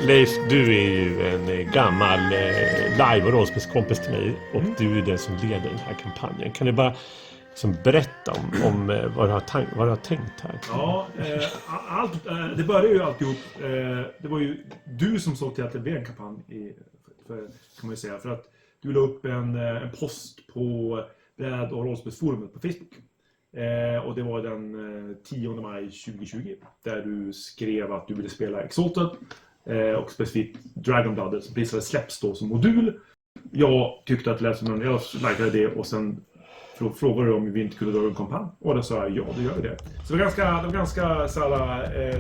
Leif, du är ju en gammal live- och rollspelskompis till mig och du är den som leder den här kampanjen. Kan du bara berätta om vad du har tänkt här? Ja, det började ju alltihop. Det var ju du som såg till att det blev en kampanj, kan man ju säga. För att du la upp en post på bräd- och rollspelsforumet på Facebook. Och det var den 10 maj 2020. Där du skrev att du ville spela Exalted. Och specifikt Dragon Blood som precis hade släppts då som modul. Jag tyckte att det lät som jag likade det och sen frågade du om vi inte kunde dra en kampanj. Och då sa jag ja, det gör vi det. Så det var ganska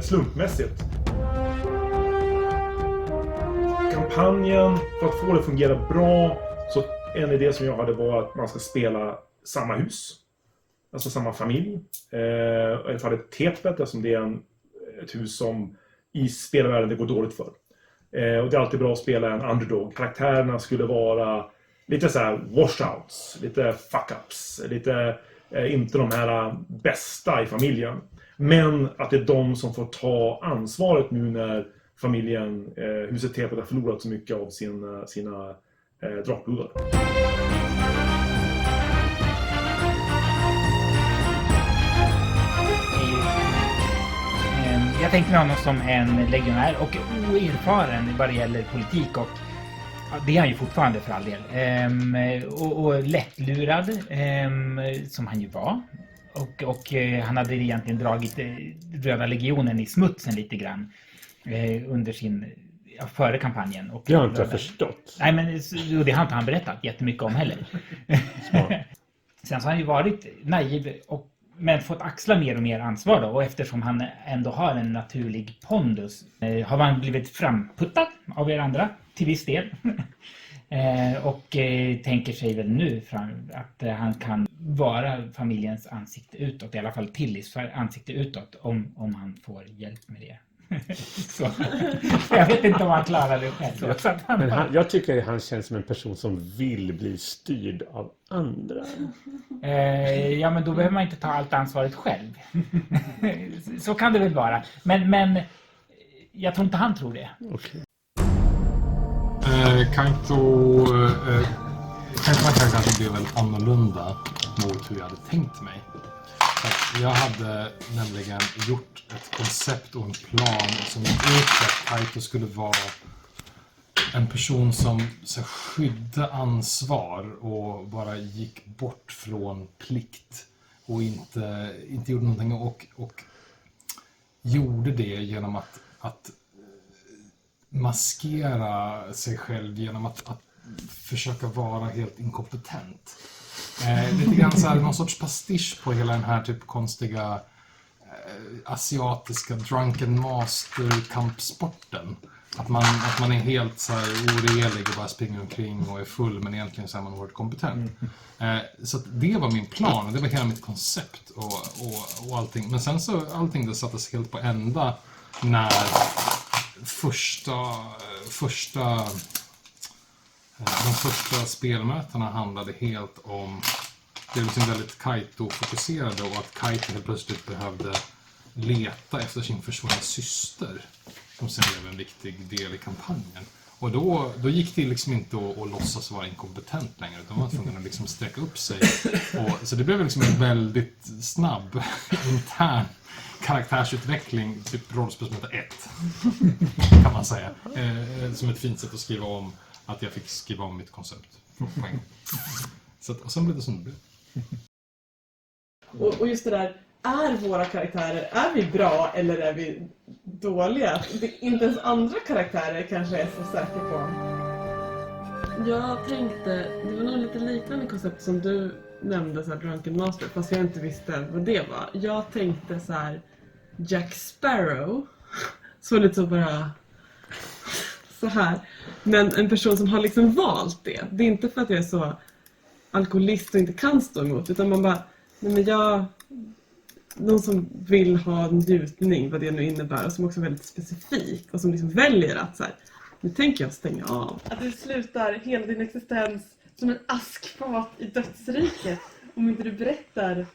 slumpmässigt. Kampanjen, för att få det att fungera bra, så en idé som jag hade var att man ska spela samma hus. Alltså samma familj. I alla fall ett tepet, eftersom det är ett hus som i spelvärlden det går dåligt för. Och det är alltid bra att spela en underdog. Karaktärerna skulle vara lite så här washouts, lite fuck-ups, lite inte de här bästa i familjen. Men att det är de som får ta ansvaret nu när familjen, huset Tepet har förlorat så mycket av sina drakblodar. Jag tänkte mig honom som en legionär och oerfaren vad det gäller politik och det är han ju fortfarande för all del. Och lättlurad som han ju var. Och han hade egentligen dragit Röda legionen i smutsen lite grann under före kampanjen. Och det har inte jag förstått. Nej, men det har inte han berättat jättemycket om heller. Sen så har han ju varit naiv men fått axla mer och mer ansvar då. Och eftersom han ändå har en naturlig pondus har han blivit framputtad av er andra till viss del. Och tänker sig väl nu att han kan vara familjens ansikte utåt. I alla fall Tillis ansikte utåt om han får hjälp med det. Så. Jag vet inte om han klarar det själv. Jag tycker att han känns som en person som vill bli styrd av andra. Ja, men då behöver man inte ta allt ansvaret själv. Så kan det väl vara. Men jag tror inte han tror det. Okay. Kaito var karaktär som blev väldigt annorlunda mot hur jag hade tänkt mig. Jag hade nämligen gjort ett koncept och en plan som gick ut att Kaito skulle vara en person som skydde ansvar och bara gick bort från plikt och inte gjorde någonting och gjorde det genom att maskera sig själv genom att försöka vara helt inkompetent. Lite grann så här, någon sorts pastisch på hela den här typ konstiga asiatiska drunken master kampsporten. Att man är helt så här orelig och bara springer omkring och är full, men egentligen så är man oerhört kompetent. Så att det var min plan och det var hela mitt koncept och allting. Men sen så allting det sattes helt på ända när de första spelmötena handlade helt om, det är liksom väldigt Kaito-fokuserade och att Kaito helt plötsligt behövde leta efter sin försvunna syster som sen blev en viktig del i kampanjen. Och då gick det liksom inte att låtsas vara inkompetent längre, utan man var tvungen att liksom sträcka upp sig. Så det blev liksom en väldigt snabb intern karaktärsutveckling, typ rollspelsmöte 1 kan man säga. Som ett fint sätt att skriva om att jag fick skriva om mitt koncept. Så och sen blev det som det blev. Och just det där, är våra karaktärer, är vi bra eller är vi dåliga? Inte ens andra karaktärer kanske är så säkra på. Jag tänkte, det var nog lite liknande koncept som du nämnde, så här Drunken Master, fast jag inte visste vad det var. Jag tänkte så här Jack Sparrow, så lite så bara så här. Men en person som har liksom valt det. Det är inte för att jag är så alkoholist och inte kan stå emot, utan man bara, nej men någon som vill ha en njutning, vad det nu innebär, och som också är väldigt specifik och som liksom väljer att så här, nu tänker jag stänga av. Att du slutar hela din existens som en askfat i dödsriket om inte du berättar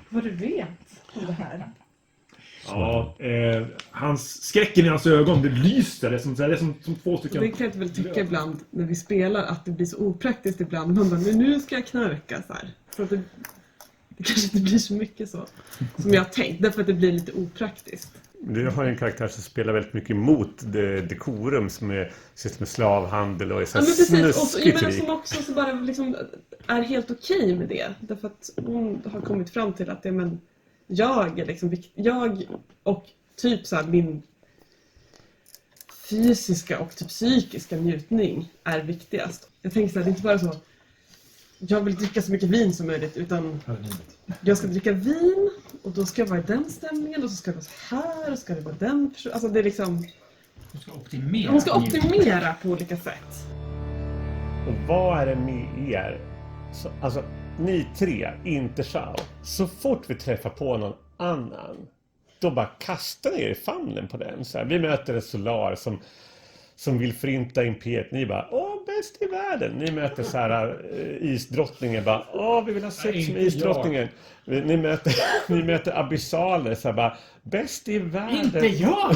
vad du vet om det här. Ja, skräcken i hans ögon, det lyser. Det är som två stycken... Det kan jag väl tycka ibland när vi spelar att det blir så opraktiskt ibland. Man bara, nu ska jag knarka så här. Så att det kanske inte blir så mycket så som jag har tänkt. Därför att det blir lite opraktiskt. Du har en karaktär som spelar väldigt mycket emot dekorum som är slavhandel och är så Ja, men precis. Och snuskigt men rik. som också så bara liksom är helt okej med det. Därför att hon har kommit fram till att jag är liksom jag och typ så här min fysiska och typ psykiska njutning är viktigast. Jag tänker så här, det är inte bara så jag vill dricka så mycket vin som möjligt, utan jag ska dricka vin och då ska jag vara i den stämningen och så ska det vara så här och ska det vara den personen. Alltså det är liksom... Hon ska optimera på olika sätt. Och vad är det med er? Alltså, ni tre, inte Shao. Så fort vi träffar på någon annan, då bara kastar ni er i famnen på den. Så här, vi möter en Solar som vill förinta imperiet. Ni bara, bäst i världen. Ni möter så här isdrottningen. Bara, vi vill ha sex med isdrottningen. Ni möter abyssaler. Så här, bara, bäst i världen. Inte jag!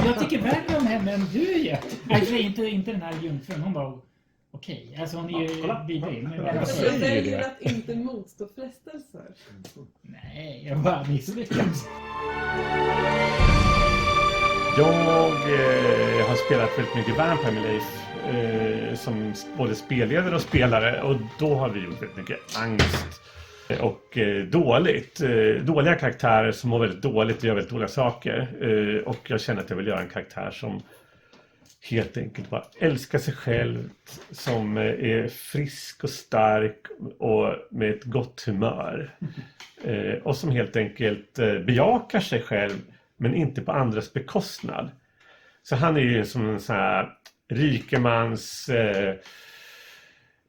Jag tycker värre om henne än du gör. Alltså inte den här jungfrun. Hon var okej. Alltså hon är ju vidrig. Jag väljer att inte motstå frestelser. Nej, jag bara misslyckats. Jag har spelat väldigt mycket Vampire med Leif som både spelledare och spelare, och då har vi gjort väldigt mycket angst och dåliga karaktärer som mår väldigt dåligt och gör väldigt dåliga saker, och jag känner att jag vill göra en karaktär som helt enkelt bara älskar sig själv, som är frisk och stark och med ett gott humör, och som helt enkelt bejakar sig själv men inte på andras bekostnad. Så han är ju som en sån här rikemans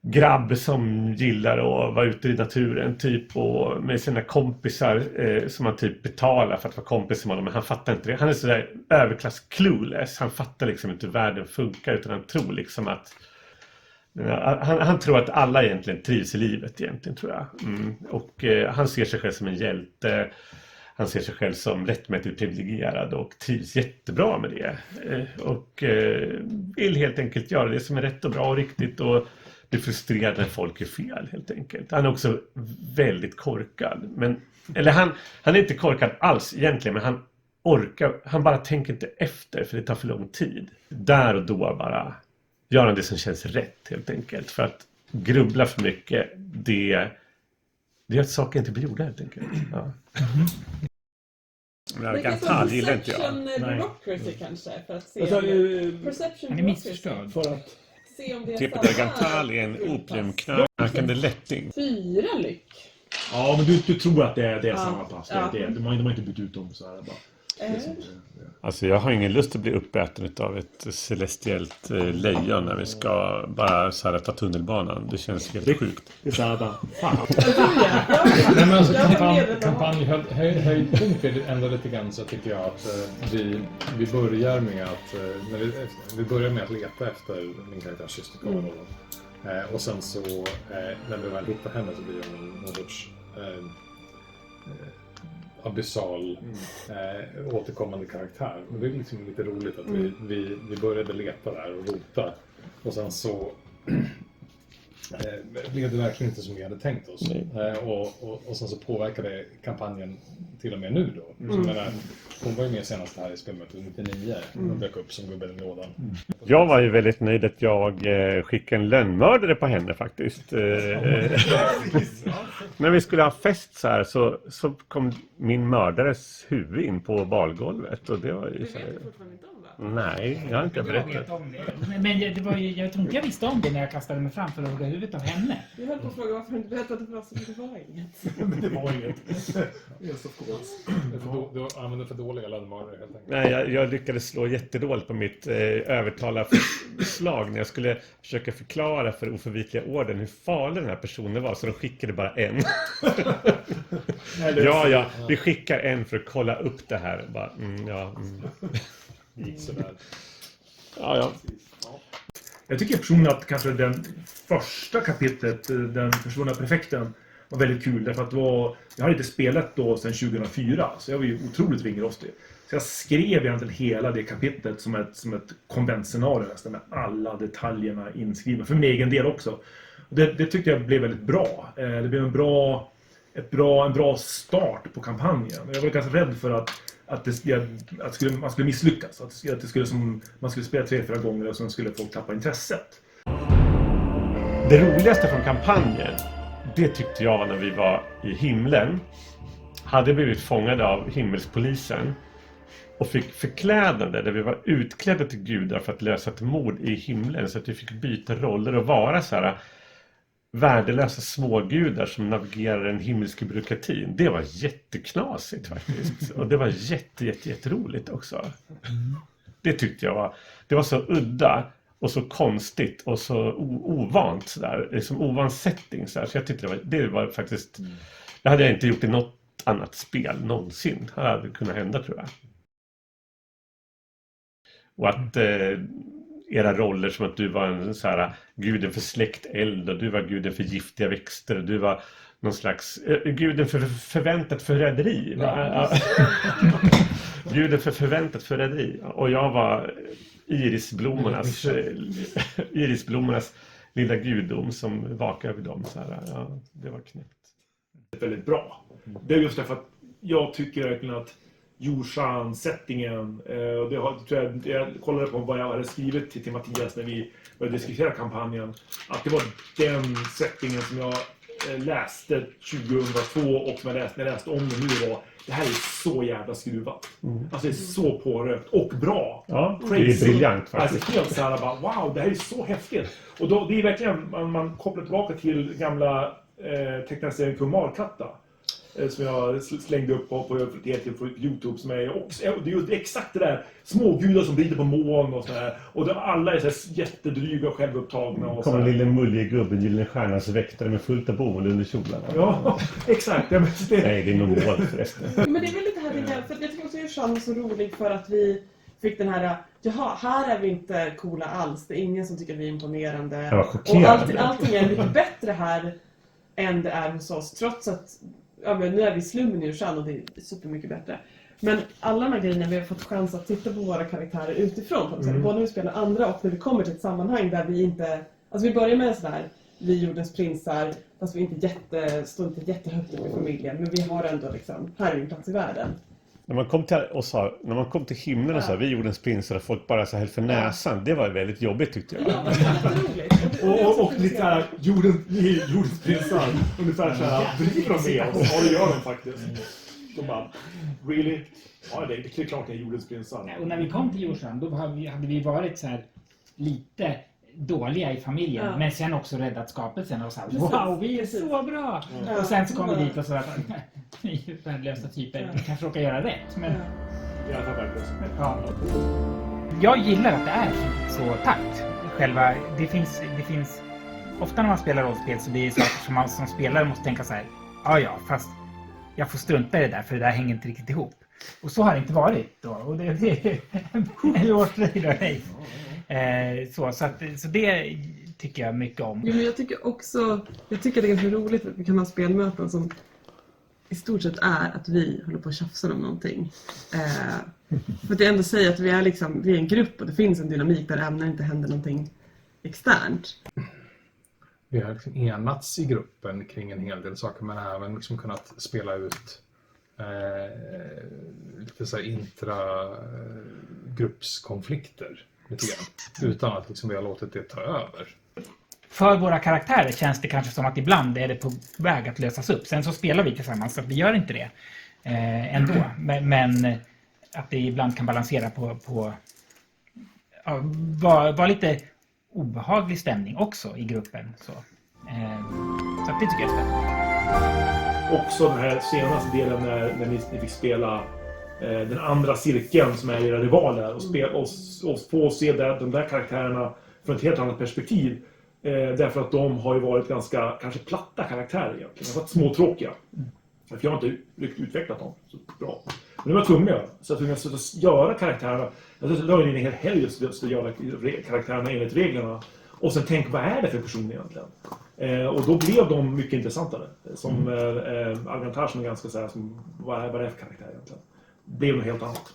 grabb som gillar att vara ute i naturen typ, och med sina kompisar som han typ betalar för att vara kompis med honom, men han fattar inte det. Han är så där överklass clueless. Han fattar liksom inte hur världen funkar, utan han tror liksom att han tror att alla egentligen trivs i livet egentligen, tror jag. Och han ser sig själv som en hjälte. Han ser sig själv som rättmätigt privilegierad och trivs jättebra med det. Och vill helt enkelt göra det som är rätt och bra och riktigt, och blir frustrerad när folk är fel helt enkelt. Han är också väldigt korkad. Eller han är inte korkad alls egentligen, men han bara tänker inte efter, för det tar för lång tid. Där och då bara gör han det som känns rätt helt enkelt. För att grubbla för mycket, det gör att saker inte blir gjorda helt enkelt. Ja. Men Gantal gillar inte jag. Bureaucracy kanske, för att se Alltså, perception Han är missförstådd. för att... se om det är Typ Gantal är en opiumknarkande lätting. 4 lyck. Ja, men du tror att det är samma pass. Ja. De har inte bytt ut dem så här bara. Alltså jag har ingen lust att bli uppäten av ett celestiellt lejon när vi ska bara så här ta tunnelbanan. Det känns helt sjukt. Det är så här bara, fan. Nej, men alltså, Jag kan leda höjdpunkter ändå lite grann, så tycker jag att vi börjar med att vi börjar med att leta efter min karaktärs syster Carl. Och sen så när vi väl hittar henne så blir hon någon sorts abyssal återkommande karaktär. Men det är liksom lite roligt att vi började leta där och rota, och sen så blev det verkligen inte som vi hade tänkt oss. Och sen så påverkade kampanjen till och med nu då. Så menar, hon var ju med senast här i spelmötet 99 och dök upp som gubben i lådan. Jag var ju väldigt nöjd att jag skickade en lönnmördare på henne faktiskt. När vi skulle ha fest så här så kom min mördares huvud in på balgolvet, och det var ju så här... Fortfarande inte om det. Nej, jag har inte Jag berättat. vet om det. Men det var ju, jag tror inte jag visste om det när jag kastade mig fram för att hugga huvudet av henne. Du höll på att fråga varför du inte berättade för oss att det var inget. Men det var inget. Yes, of course. Du använde för dåliga lönnmördare helt enkelt. Nej, jag lyckades slå jättedåligt på mitt övertalarslag när jag skulle försöka förklara för oförvitliga orden hur farlig den här personen var, så de skickade bara en. Ja, vi skickar en för att kolla upp det här. Bara, Gick sådär. Ja. Jag tycker personligen att kanske den första kapitlet, den försvunna prefekten, var väldigt kul. Därför att jag hade inte spelat då sedan 2004. Så jag var ju otroligt ringrostig. Så jag skrev egentligen hela det kapitlet som ett konventscenario nästan, med alla detaljerna inskrivna. För min egen del också. Det tyckte jag blev väldigt bra. Det blev en bra start på kampanjen. Jag var ganska rädd för att man skulle misslyckas. Att det skulle man skulle spela 3-4 gånger och sen skulle folk tappa intresset. Det roligaste från kampanjen, det tyckte jag var när vi var i himlen. Hade blivit fångade av himmelspolisen och fick förklädande där vi var utklädda till gudar för att lösa ett mord i himlen. Så att vi fick byta roller och vara så här värdelösa smågudar som navigerar den himmelska byråkratin. Det var jätteknasigt faktiskt. Och det var jätteroligt också. Det tyckte jag det var så udda och så konstigt och så ovant sådär. Liksom ovan setting sådär. Så jag tyckte det var faktiskt... Det hade jag inte gjort i något annat spel någonsin. Det hade kunnat hända, tror jag. Och att era roller som att du var en så här guden för släkteld och du var guden för giftiga växter och du var någon slags guden för förväntat förräderi. Ja. Guden för förväntat förräderi. Och jag var irisblommornas lilla gudom som vakar över dem. Så här, ja, det var knäppt. Det är väldigt bra. Det är just därför att jag tycker verkligen att Jorshan-settingen, jag kollade på vad jag hade skrivit till Mattias när vi började diskutera kampanjen, att det var den settingen som jag läste 2002 och som jag läste om det nu var, det här är så jävla skruvat. Alltså det är så pårökt och bra. Ja, det är briljant faktiskt. Alltså helt så här bara, wow, det här är så häftigt. Och då, det är verkligen, man kopplar tillbaka till gamla tecknade serien Kumarkatta. Som jag slängde upp på YouTube som är också, det är ju exakt det där smågudar som rider på moln och sådär, och alla är så jättedryga och självupptagna och kommer lille mulliga gubben Gyllene Stjärnas väktare med fullt av boende under kjolarna. Ja, exakt. Nej, det är nog mål förresten. Men det är väl lite här, för jag tycker också att Jorshan är så rolig för att vi fick den här, jaha, här är vi inte coola alls, det är ingen som tycker att vi är imponerande. Och allting är lite bättre här än det är hos oss, trots att men nu är vi i slummen i Jorshan och det är supermycket bättre. Men alla de här grejerna, vi har fått chans att titta på våra karaktärer utifrån. Både när vi spelar andra och när vi kommer till ett sammanhang där vi inte... Alltså vi börjar med sådär, vi är jordens prinsar, fast vi står inte jättehögt upp i familjen. Men vi har ändå liksom, här är en plats i världen. När man kom till himlen och sa vi jordens prinsar och folk bara så här för näsan, det var väldigt jobbigt tyckte jag. Ja, det var och lite såhär, jordens prinsar, ungefär såhär, driver de med oss? Ja, det gör de faktiskt. De bara, really? Ja, det är klart det är jordens prinsar. Och när vi kom till Jorshan, då hade vi varit så här lite dåliga i familjen, men sen också räddat skapelsen och så här, wow, vi är så bra! Och sen så kom vi dit och så att vi är värdelösa typer, vi kanske råkar göra rätt, men... Ja. Jag gillar att det är så tajt. Själva, det finns ofta när man spelar rollspel så det är saker som man som spelare måste tänka så här, ja, fast jag får strunta i det där för det där hänger inte riktigt ihop. Och så har det inte varit då, och det är en årslig då, nej. Så det tycker jag mycket om. Jo, men jag tycker det är ganska roligt att vi kan ha spelmöten som i stort sett är att vi håller på att tjafsa om någonting. För att jag ändå säger att vi är en grupp och det finns en dynamik där även när det inte händer någonting externt. Vi har liksom enats i gruppen kring en hel del saker, men även liksom kunnat spela ut lite så här intragruppskonflikter lite grann, utan att liksom vi har låtit det ta över. För våra karaktärer känns det kanske som att ibland är det på väg att lösas upp. Sen så spelar vi tillsammans så att vi gör inte det ändå. Men att det ibland kan balansera på var lite obehaglig stämning också i gruppen. Så att det tycker jag är spännande. Också den här senaste delen när ni fick spela den andra cirkeln som är era rivaler och få se de där karaktärerna från ett helt annat perspektiv. Därför att de har ju varit ganska kanske platta karaktärer egentligen. De har varit småtråkiga. För jag har inte utvecklat dem så bra. Men det var tvungna. Så att vi måste göra karaktärerna. Jag la in en hel helg just att göra karaktärerna enligt reglerna. Och sen tänk, vad är det för person egentligen? Och då blev de mycket intressantare. Som Argentar som är ganska så här, som, vad är det för karaktär egentligen? Det blev något helt annat.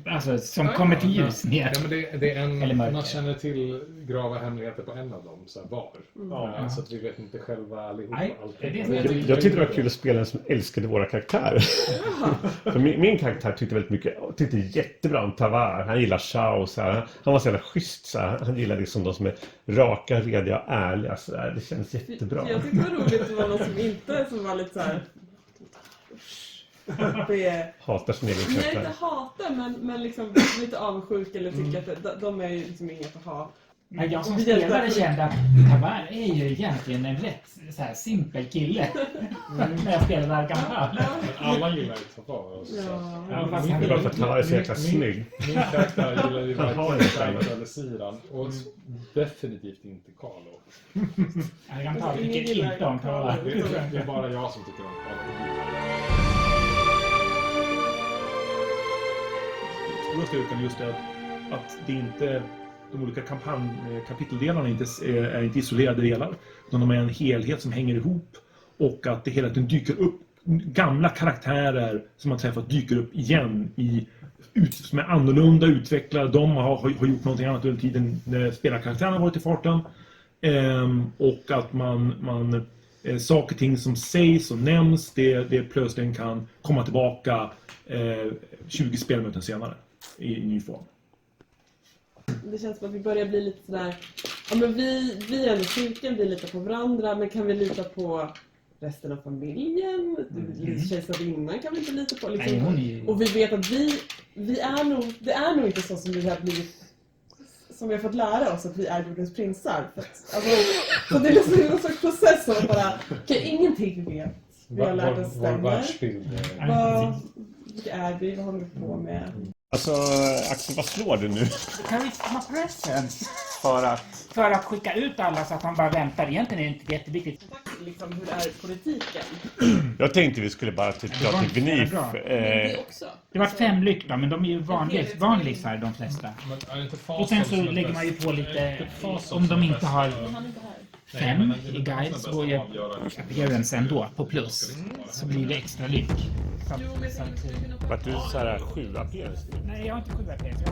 Alltså, som kommer till ljus ner. Ja, men det är Eller mörker. man känner till grava hemligheter på en av dem, så här, var. Ja. Så att vi vet inte själva allihopa. Nej, allting. det är det. Jag tyckte det var kul att spela en som älskade våra karaktärer. För min karaktär tyckte väldigt mycket, tyckte jättebra om Tavar. Han gillar Shao, så här. Han var så jävla schysst. Så här. Han gillar liksom de som är raka, rediga och ärliga. Så där. Det känns jättebra. Jag tyckte det var roligt att det var någon som var lite så här. Hatar sin egen Jag karaktär. inte hatar, men liksom lite avundsjuk eller tycker att de är ju liksom inget att ha. Men jag som spelare kände att Tavar är ju egentligen en rätt så här simpel kille. När jag spelade Argentar. Alla gillar ju Tavar. Ja. Fast Det är bara för att Tavar är så jäkla snygg. Min karaktär gillar ju Han har verkligen ju Kaito eller Siran. Och definitivt inte Carlo. Argentar tycker inte om Tavar. Det är bara jag som tycker om Carlo. Stora styrkan just är att det inte, de olika kapiteldelarna är inte isolerade delar, utan de är en helhet som hänger ihop, och att det hela tiden dyker upp gamla karaktärer som man träffat dyker upp igen som är annorlunda utvecklade. De har gjort någonting annat under tiden när spelarkaraktärerna har varit i farten, och att man saker och ting som sägs och nämns, det plötsligt kan komma tillbaka 20 spelmöten senare i ny form. Det känns som att vi börjar bli lite sådär. Ja, men vi är ändå cirkeln, vi litar på varandra, men kan vi lita på resten av familjen? Kejsarinnan kan vi inte lita på. Liksom. Nej, och vi vet att det är nog inte så som vi har blivit, som vi har fått lära oss att vi är jordens prinsar. Så det är liksom en sorts process som bara, ingenting vi vet. Vi har lärt oss Vår stämmer. världsbild. Vilka är vi? Vad håller vi på med? Alltså, Axel, vad slår du nu? Charisma presence. För att skicka ut alla så att man bara väntar. Egentligen är det inte jätteviktigt. Liksom, hur är politiken? Jag tänkte vi skulle bara typ dra till Gnif. Det också. Det var 5 lyktor, men de är ju vanlisar de flesta. Men är inte Och sen så lägger man ju på lite, om de inte har Han är inte här. 5 i guide så går ju appearance ändå på plus. Så blir det extra lyck. Vart du så här 7 appearance? Nej, jag har inte 7 appearance.